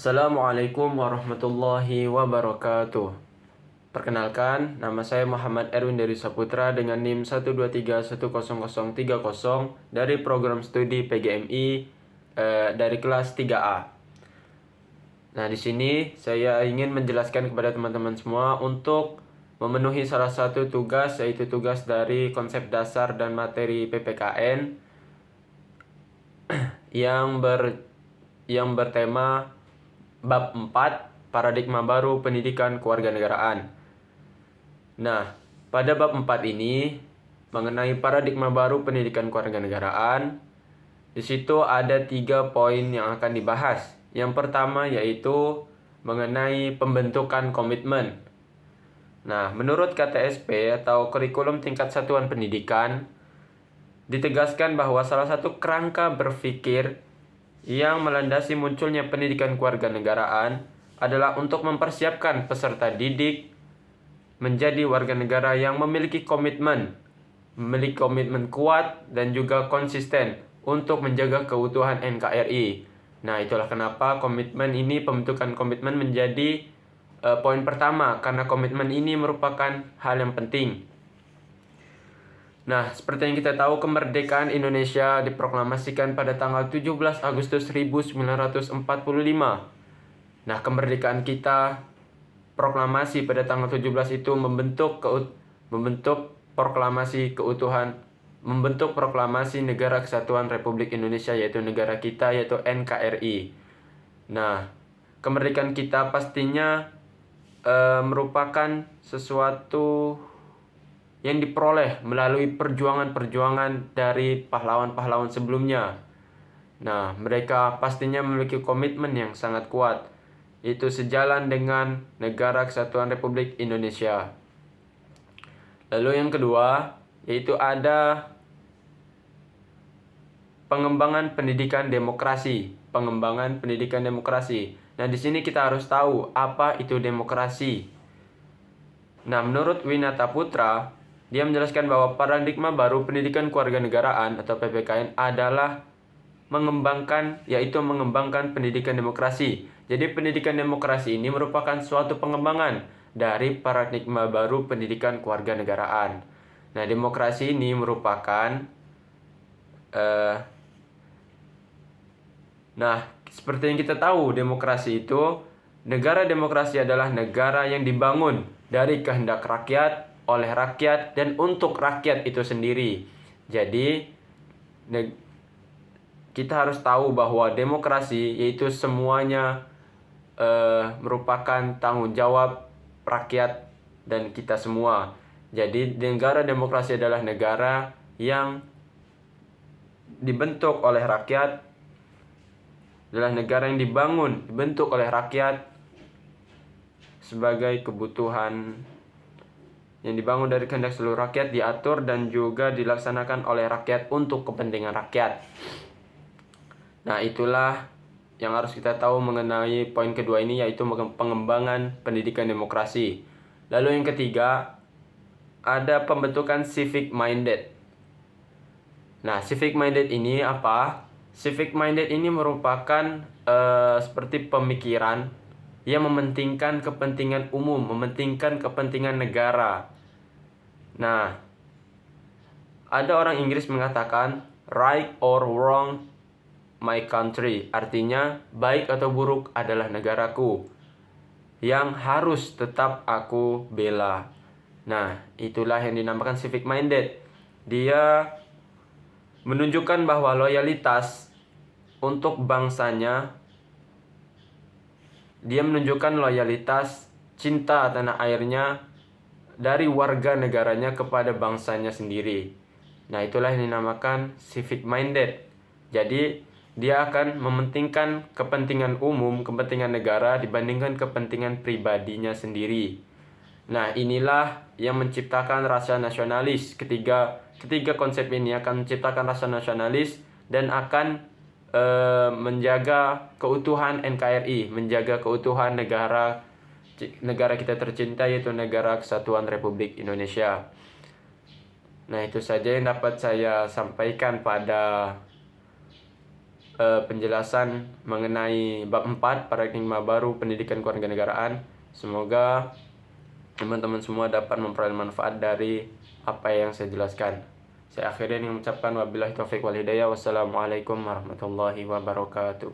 Assalamualaikum warahmatullahi wabarakatuh. Perkenalkan, nama saya Muhammad Erwin dari Saputra dengan NIM 123100030 dari program studi PGMI dari kelas 3A. Nah, di sini saya ingin menjelaskan kepada teman-teman semua untuk memenuhi salah satu tugas, yaitu tugas dari konsep dasar dan materi PPKN yang bertema Bab 4, Paradigma Baru Pendidikan Kewarganegaraan. Nah, pada bab 4 ini mengenai paradigma baru pendidikan kewarganegaraan, di situ ada 3 poin yang akan dibahas. Yang pertama yaitu mengenai pembentukan komitmen. Nah, menurut KTSP atau Kurikulum Tingkat Satuan Pendidikan, ditegaskan bahwa salah satu kerangka berpikir yang melandasi munculnya pendidikan kewarganegaraan adalah untuk mempersiapkan peserta didik menjadi warga negara yang memiliki komitmen kuat dan juga konsisten untuk menjaga keutuhan NKRI. Nah, itulah kenapa pembentukan komitmen menjadi poin pertama, karena komitmen ini merupakan hal yang penting. Nah, seperti yang kita tahu, kemerdekaan Indonesia diproklamasikan pada tanggal 17 Agustus 1945. Nah, kemerdekaan kita proklamasi pada tanggal 17 itu membentuk proklamasi Negara Kesatuan Republik Indonesia, yaitu negara kita, yaitu NKRI. Nah, kemerdekaan kita pastinya merupakan sesuatu yang diperoleh melalui perjuangan-perjuangan dari pahlawan-pahlawan sebelumnya. Nah, mereka pastinya memiliki komitmen yang sangat kuat, itu sejalan dengan Negara Kesatuan Republik Indonesia. Lalu yang kedua, yaitu ada pengembangan pendidikan demokrasi. Nah, di sini kita harus tahu apa itu demokrasi. Nah, menurut Winata Putra, dia menjelaskan bahwa paradigma baru pendidikan kewarganegaraan atau PPKN adalah mengembangkan pendidikan demokrasi. Jadi pendidikan demokrasi ini merupakan suatu pengembangan dari paradigma baru pendidikan kewarganegaraan. Nah, demokrasi ini merupakan seperti yang kita tahu, negara demokrasi adalah negara yang dibangun dari kehendak rakyat, oleh rakyat, dan untuk rakyat itu sendiri. Jadi, kita harus tahu bahwa demokrasi yaitu semuanya merupakan tanggung jawab rakyat dan kita semua. Jadi, negara demokrasi adalah negara yang dibentuk oleh rakyat, adalah negara yang dibentuk oleh rakyat sebagai kebutuhan yang dibangun dari kehendak seluruh rakyat, diatur dan juga dilaksanakan oleh rakyat untuk kepentingan rakyat. Nah, itulah yang harus kita tahu mengenai poin kedua ini, yaitu pengembangan pendidikan demokrasi. Lalu yang ketiga, ada pembentukan civic minded. Nah, civic minded ini apa? Civic minded ini merupakan seperti pemikiran yang mementingkan kepentingan umum, mementingkan kepentingan negara. Nah, ada orang Inggris mengatakan right or wrong my country, artinya baik atau buruk adalah negaraku yang harus tetap aku bela. Nah, itulah yang dinamakan civic minded. Dia menunjukkan bahwa loyalitas untuk bangsanya, dia menunjukkan loyalitas cinta tanah airnya dari warga negaranya kepada bangsanya sendiri. Nah, itulah yang dinamakan civic minded. Jadi, dia akan mementingkan kepentingan umum, kepentingan negara dibandingkan kepentingan pribadinya sendiri. Nah, inilah yang menciptakan rasa nasionalis. Ketiga konsep ini akan menciptakan rasa nasionalis dan akan menjaga keutuhan NKRI, menjaga keutuhan negara kita tercinta, yaitu Negara Kesatuan Republik Indonesia. Nah, itu saja yang dapat saya sampaikan pada penjelasan mengenai bab 4 paradigma baru pendidikan kewarganegaraan. Semoga teman-teman semua dapat memperoleh manfaat dari apa yang saya jelaskan. Saya akhirnya mengucapkan wabillahi taufiq wal hidayah. Wassalamualaikum warahmatullahi wabarakatuh.